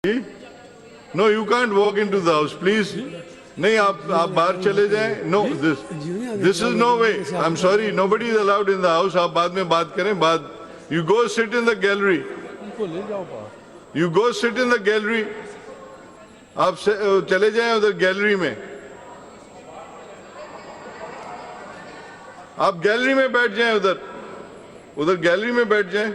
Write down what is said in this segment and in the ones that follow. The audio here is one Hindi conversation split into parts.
No, you can't walk into the house, please. नहीं आप बाहर चले जाएं. No, this is no way. I'm sorry, nobody is allowed in the house. आप बाद में बात करें. बाद you go sit in the gallery. You go sit in the gallery. आप चले जाएं उधर गैलरी में. आप गैलरी में बैठ जाएं उधर गैलरी में बैठ जाएं.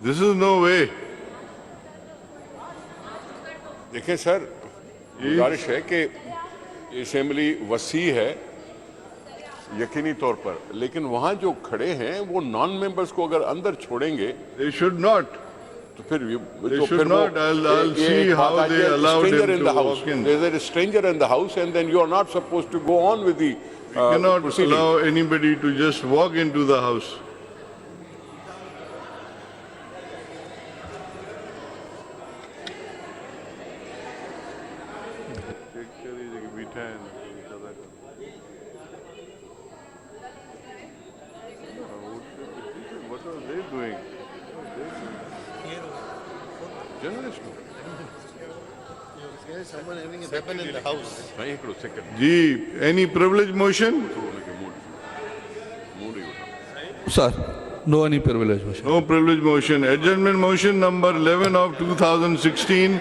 This is no way. देखिए सर, गुजारिश है कि असेंबली वसी है यकीनी तौर पर, लेकिन वहां जो खड़े हैं वो नॉन मेंबर्स को अगर अंदर छोड़ेंगे, They should not. तो फिर They should not. I'll see how they allowed him to walk in. There's a stranger in the house, and then you are not supposed to go on with the You cannot proceeding. allow anybody to just walk into the house. What are they doing? Journalist. Someone having a weapon in the house. Ji, any privilege motion? Sir, no any privilege motion. No privilege motion. Adjournment motion number 11 of 2016,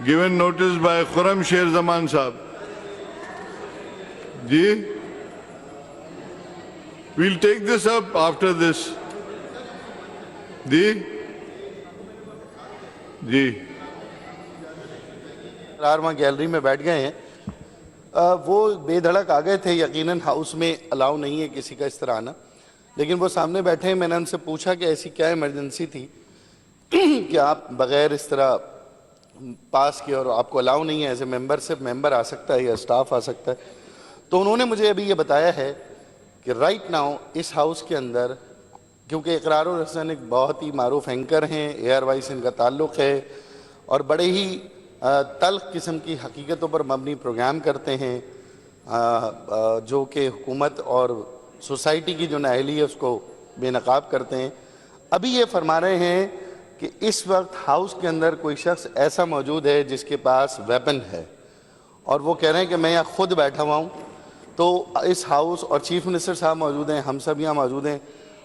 given notice by Khurram Sher Zaman Sahab. Ji, we'll take this up after this. Ji, Ji. वहाँ गैलरी में बैठ गए हैं. वो बेधड़क आ गए थे. यकीनन हाउस में अलाउ नहीं है किसी का इस तरह आना, लेकिन वो सामने बैठे हैं. मैंने उनसे पूछा कि ऐसी क्या इमरजेंसी थी कि आप बगैर इस तरह पास किए और आपको अलाउ नहीं है. एज ए मेंबर सिर्फ मेंबर आ सकता है या स्टाफ आ सकता है. तो उन्होंने मुझे अभी ये बताया है कि राइट नाउ इस हाउस के अंदर, क्योंकि इकरारुल हसन एक बहुत ही मारूफ एंकर हैं, ARY से इनका ताल्लुक़ है और बड़े ही तल्ख किस्म की हकीकतों पर मबनी प्रोग्राम करते हैं, जो कि हुकूमत और सोसाइटी की जो नाअहली है उसको बेनकाब करते हैं. अभी ये फरमा रहे हैं कि इस वक्त हाउस के अंदर कोई शख्स ऐसा मौजूद है जिसके पास वेपन है, और वो कह रहे हैं कि मैं यहाँ खुद बैठा हुआ हूँ. तो इस हाउस और चीफ मिनिस्टर साहब मौजूद हैं, हम सब यहाँ मौजूद हैं.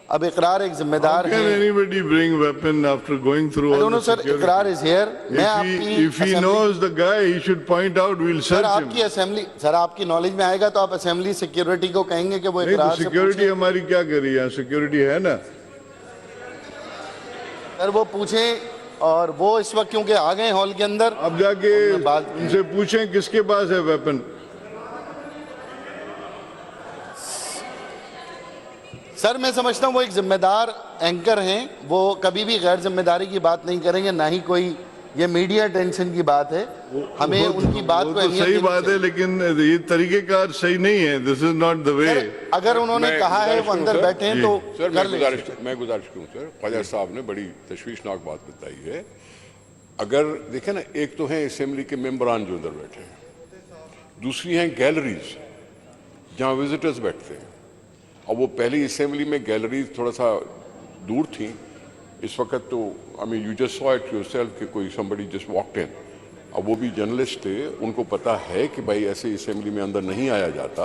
अब इकरार एक जिम्मेदार है. Can anybody bring weapon after going through all the security? इकरार is here. If he knows the guy, he should point out. We'll search him. आपकी असेंबली, सर आपकी नॉलेज में आएगा तो आप असेंबली सिक्योरिटी को कहेंगे कि वो इकरार से सिक्योरिटी हमारी क्या करी? यहाँ सिक्योरिटी है ना. सर वो पूछें, और वो इस वक्त क्योंकि आ गए हॉल के अंदर. अब जाके उनसे पूछें किसके पास है वेपन. सर मैं समझता हूँ वो एक जिम्मेदार एंकर हैं, वो कभी भी गैर जिम्मेदारी की बात नहीं करेंगे, ना ही कोई ये मीडिया टेंशन की बात है. हमें उनकी बात को तो सही बात है, लेकिन ये तरीकेकार सही नहीं है. This is not the way. अगर उन्होंने कहा है वो अंदर बैठे हैं तो सर मैं गुजारिश करूं सर, ख्वाजा साहब ने बड़ी तशवीशनाक बात बताई है. अगर देखें ना, एक तो है असेंबली के मेंबरान जो अंदर बैठे हैं, दूसरी हैं गैलरीज जहाँ विजिटर्स बैठते हैं. और वो पहली असेंबली में गैलरीज थोड़ा सा दूर थी. इस वक्त तो I mean you just saw it yourself कि कोई समबडी जस्ट वॉक्ड इन. अब वो भी जर्नलिस्ट थे, उनको पता है कि भाई ऐसे असेंबली में अंदर नहीं आया जाता,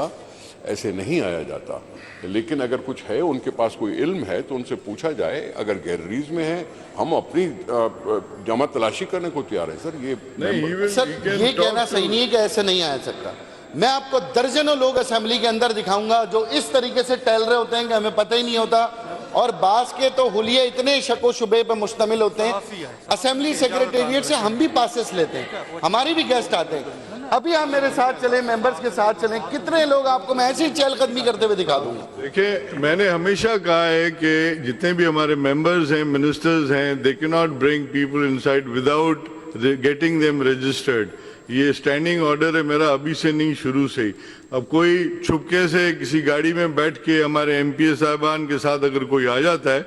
ऐसे नहीं आया जाता. लेकिन अगर कुछ है, उनके पास कोई इल्म है तो उनसे पूछा जाए. अगर गैलरीज में है, हम अपनी जमा तलाशी करने को तैयार है. सर ये कहना सही नहीं है कि ऐसे नहीं आ सकता. मैं आपको दर्जनों लोग असेंबली के अंदर दिखाऊंगा जो इस तरीके से टहल रहे होते हैं कि हमें पता ही नहीं होता, और बास के तो हुलिये इतने शक व शुबे पर मुश्तमिल होते हैं. असेंबली सेक्रेटेरिएट से हम भी पासेस लेते हैं, हमारी भी गेस्ट आते हैं. अभी आप मेरे साथ चलें, मेंबर्स के साथ चलें, कितने लोग आपको मैं ऐसी चहलकदमी करते हुए दिखा दूंगा. देखिए, मैंने हमेशा कहा है कि जितने भी हमारे मेंबर्स हैं, मिनिस्टर्स हैं, they can not bring people inside without getting them registered. ये स्टैंडिंग ऑर्डर है मेरा, अभी से नहीं, शुरू से ही. अब कोई छुपके से किसी गाड़ी में बैठ के हमारे MPA साहबान के साथ अगर कोई आ जाता है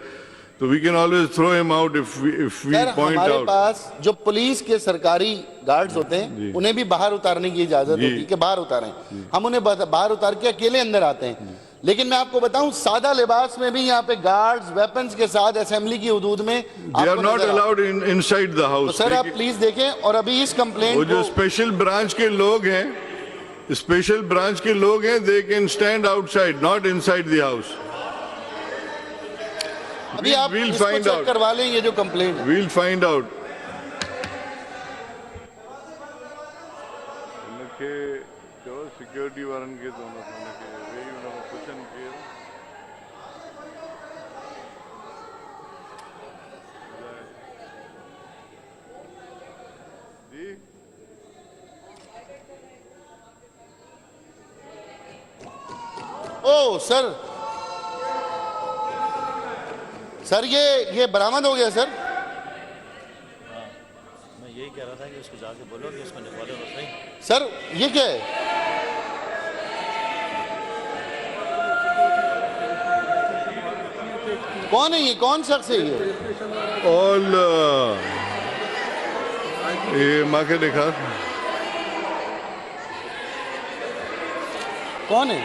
तो we can always throw him out if we point out. हमारे पास जो पुलिस के सरकारी गार्ड्स होते हैं उन्हें भी बाहर उतारने की इजाजत होती है कि बाहर उतारें. हम उन्हें बाहर उतार के अकेले अंदर आते हैं, लेकिन मैं आपको बताऊं सादा लिबास में भी यहाँ पे गार्ड्स वेपन्स के साथ असेंबली की हदूद में they are not allowed inside the तो हाउस। सर आप प्लीज देखें। और अभी इस कंप्लेंट वो जो को स्पेशल ब्रांच के लोग हैं, स्पेशल ब्रांच के लोग हैं, they can stand outside, not inside the house. अभी आप we'll इसको find चेक out. करवा लें ये जो कंप्लेंट है। We'll find out. सिक्योरिटी वारन के दोनों क्वेश्चन किए जी। ओ सर, सर ये बरामद हो गया सर। मैं यही कह रहा था कि उसको जाके बोलो कि उसको निकालो तो सही। सर ये क्या है? कौन है ये? कौन शख्स है ये? ऑल ये माँ के देखा कौन है?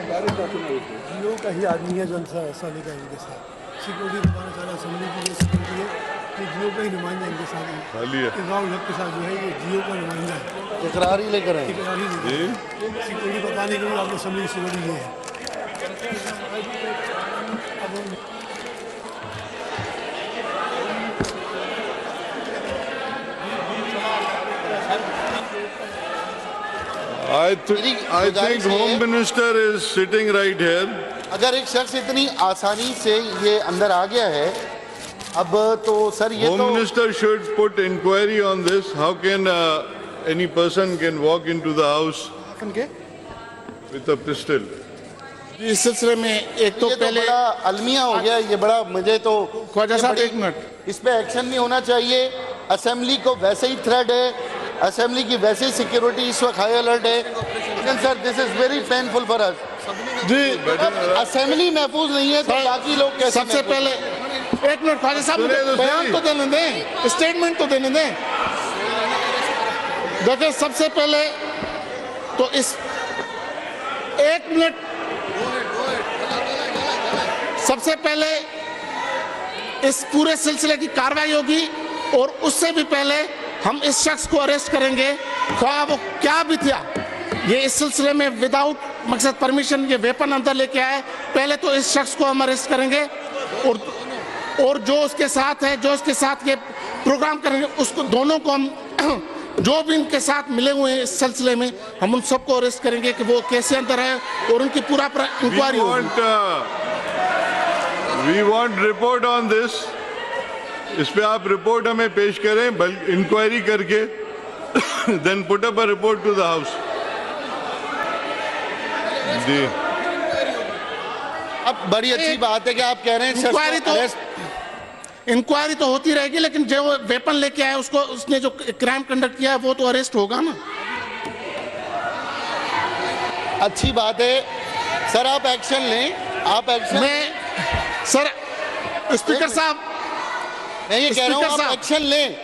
जियो का ही आदमी है जो साले का इनके साथ सिक्योरिटी दोबारा सारा असेंबली की जो सिक्योरिटी है ये जियो का ही नुमाइंदा इनके साथ है। खाली है इकराम हक के साथ जो है ये जियो का नुमाइंदा है। इकरार ही लेकर आए। इकरार ही नहीं जी। सिक्योरिटी बताने के लिए आपने असेंबली की सिक्योरिटी ये है। अब हम I मेरी think गुजारिश है- Home Minister is sitting right here. अगर एक शख्स इतनी आसानी से ये अंदर आ गया है अब तो सर ये Home तो Minister should put inquiry on this. How can any person can walk into the house with a pistol? इस सिलसिले में एक तो ये तो पहले बड़ा अलमिया हो गया। ये बड़ा मुझे तो ख्वाजा साहब, ये एक मिनट। बड़ी- इस पे एक्शन भी होना चाहिए। असेंबली को वैसे ही थ्रेट है, असेंबली की वैसे ही सिक्योरिटी इस वक्त हाई अलर्ट है। लेकिन sir this is very painful for us. जी असेंबली महफूज नहीं है तो बाकी लोग कैसे सबसे महफूज पहले एक मिनट ख्वाजा साहब सुनिए तो बयान सही। तो देने दें, स्टेटमेंट तो देने दें। देखिए सबसे पहले तो इस एक मिनट सबसे पहले इस पूरे सिलसिले की कार्रवाई होगी और उससे भी पहले हम इस शख्स को अरेस्ट करेंगे, ख्वाह वो क्या भी था। ये इस सिलसिले में विदाउट मकसद परमिशन ये वेपन अंदर लेके आए। पहले तो इस शख्स को हम अरेस्ट करेंगे और जो उसके साथ है, जो उसके साथ ये प्रोग्राम करेंगे, उसको दोनों को हम जो भी इनके साथ मिले हुए हैं इस सिलसिले में हम उन सबको अरेस्ट करेंगे कि वो कैसे अंदर है और उनकी पूरा इंक्वायरी होगी। We want report on this. इस पे आप रिपोर्ट हमें पेश करें, बल्कि इंक्वायरी करके then put up a report to the house. जी। अब बड़ी अच्छी बात है कि आप कह रहे हैं इंक्वायरी शख्स को तो अरेस्ट इंक्वायरी तो होती रहेगी, लेकिन जो वेपन लेके आया उसको उसने जो क्राइम कंडक्ट किया है वो तो अरेस्ट होगा ना। अच्छी बात है सर। आप एक्शन लें, आप एक्शन मैं सर स्पीकर साहब मैं ये कह रहा हूँ स्पीकर आप साहब। एक्शन लें,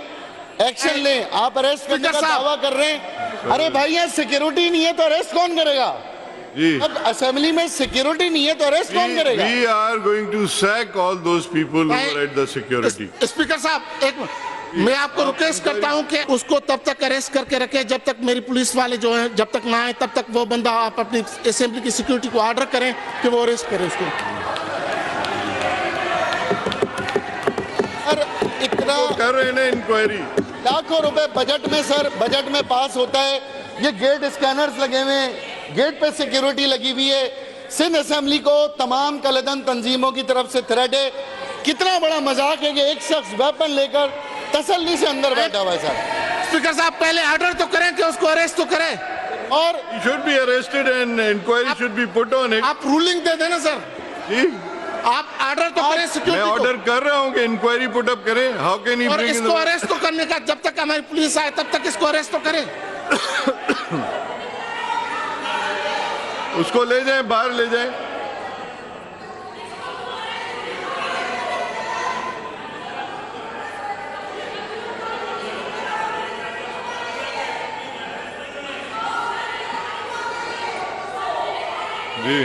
एक्शन लें। आप अरेस्ट करने स्पीकर का साहब। दावा कर रहे हैं। अरे भाई यहाँ सिक्योरिटी नहीं है तो अरेस्ट कौन करेगा? जी। अब असेंबली में सिक्योरिटी नहीं है तो अरेस्ट कौन करेगा? We are going to sack all those people who are at the security. Speaker साहब एक मिनट, मैं आपको रिक्वेस्ट करता हूं कि उसको तब तक अरेस्ट करके रखे जब तक मेरी पुलिस वाले जो हैं जब तक ना आए तब तक वो बंदा आप अपनी असेंबली की सिक्योरिटी को ऑर्डर करें कि वो अरेस्ट करें उसको। सर इतना कर रहे हैं ना इंक्वायरी। लाखों रुपए बजट में सर, बजट में पास होता है। ये गेट स्कैनर्स लगे हुए हैं, गेट पे सिक्योरिटी लगी हुई है। सिंध असेंबली को तमाम कलदन तंजीमों की तरफ से थ्रेट है। कितना बड़ा मजाक है कि एक शख्स वेपन लेकर तसल्ली से अंदर बैठा हुआ है सर। स्पीकर साहब पहले ऑर्डर तो करें कि उसको अरेस्ट तो करें और He should be arrested and inquiry should be put on it. आप रूलिंग दे देना सर, जी। आप ऑर्डर तो करें मैं सिक्योरिटी ऑर्डर कर रहा हूँ कि इंक्वायरी पुट अप करें। हाउ कैन ही और ब्रिंग इन इसको अरेस्ट तो करने का जब तक हमारी पुलिस आए तब तक इसको अरेस्ट तो करें। उसको ले जाएं, बाहर ले जाएं। जी।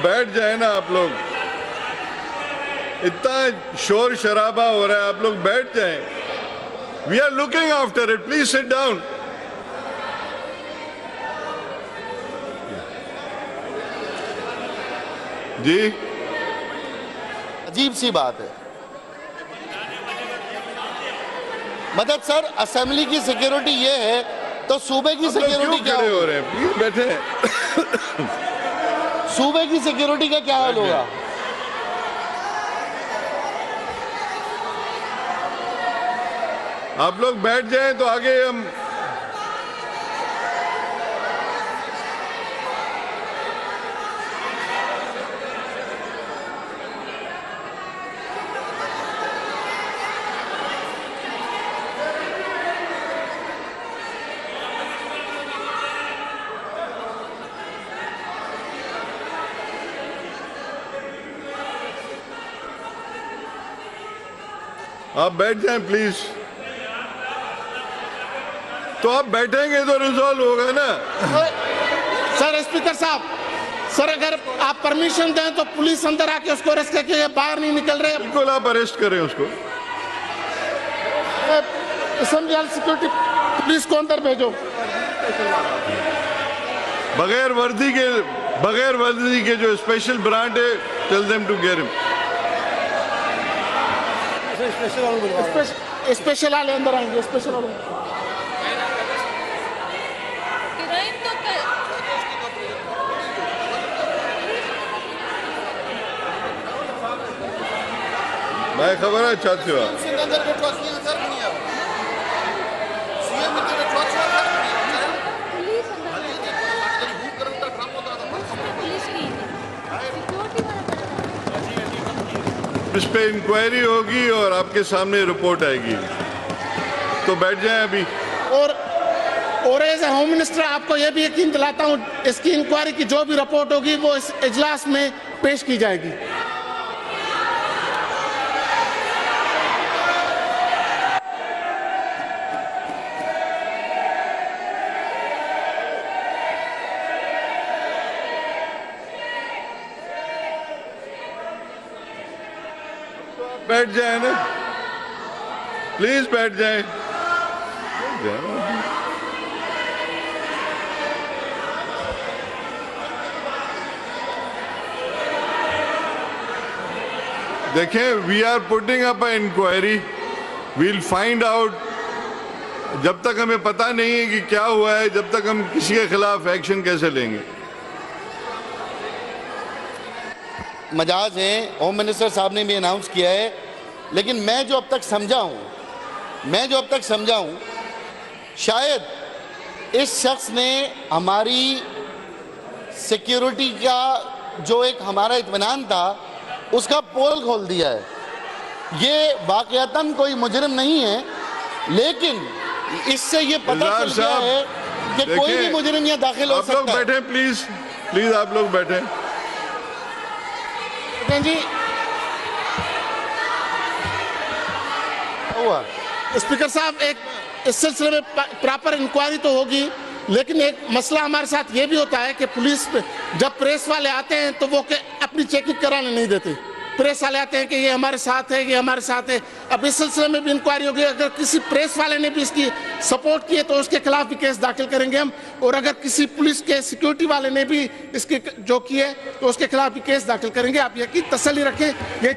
बैठ जाए ना आप लोग, इतना शोर शराबा हो रहा है, आप लोग बैठ जाएं। We are looking after it, please sit down. जी अजीब सी बात है। मदद सर, असेंबली की सिक्योरिटी ये है तो सूबे की आप लोग सिक्योरिटी क्यों क्या खड़े हो होगी? रहे हैं? प्लीज बैठे। सूबे की सिक्योरिटी का क्या हाल होगा? आप लोग बैठ जाएं तो आगे हम आप बैठ जाएं प्लीज। तो आप बैठेंगे तो रिजॉल्व होगा ना। सर स्पीकर साहब, सर अगर आप परमिशन दें तो पुलिस अंदर आके उसको अरेस्ट करके बाहर नहीं निकल रहे। बिल्कुल आप अरेस्ट करें उसको। असेंबली सिक्योरिटी पुलिस को अंदर भेजो। बगैर वर्दी के जो स्पेशल ब्रांड है, tell them to get him. Special वाले अंदर आएंगे, स्पेशल वाले। किरण तो कर मैं खबर है चाहती हूँ। पुलिस की सिक्योरिटी वाला इस पे इंक्वायरी होगी और आपके सामने रिपोर्ट आएगी। तो बैठ जाएं अभी। और एज ए होम मिनिस्टर आपको यह भी यकीन दिलाता हूं, इसकी इंक्वायरी की जो भी रिपोर्ट होगी वो इस इजलास में पेश की जाएगी। बैठ जाए ना, प्लीज बैठ जाए। बैठ जाए ना। देखें, we are putting up a inquiry, we'll find out. जब तक हमें पता नहीं है कि क्या हुआ है, जब तक हम किसी के खिलाफ एक्शन कैसे लेंगे? मजाज है, होम मिनिस्टर साहब ने भी अनाउंस किया है, लेकिन मैं जो अब तक समझा हूं, शायद इस शख्स ने हमारी सिक्योरिटी का जो एक हमारा इत्मीनान था उसका पोल खोल दिया है। ये वाकयातन कोई मुजरिम नहीं है, लेकिन इससे ये पता चल गया है कि कोई भी मुजरिम यहाँ दाखिल हो आप लोग सकता है। बैठे प्लीज, प्लीज आप लोग बैठे। जी हुआ स्पीकर साहब, एक इस सिलसिले में प्रॉपर इंक्वायरी तो होगी, लेकिन एक मसला हमारे साथ ये भी होता है कि पुलिस जब प्रेस वाले आते हैं तो वो अपनी चेकिंग कराने नहीं देते। प्रेस वाले आते हैं कि ये हमारे साथ है, ये हमारे साथ है। अब इस सिलसिले में भी इंक्वायरी होगी। अगर किसी प्रेस वाले ने भी इसकी सपोर्ट की है तो उसके खिलाफ भी केस दाखिल करेंगे हम, और अगर किसी पुलिस के सिक्योरिटी वाले ने भी इसके जो किए तो उसके खिलाफ भी केस दाखिल करेंगे। आप यकीन तसल्ली रखें, ये चीज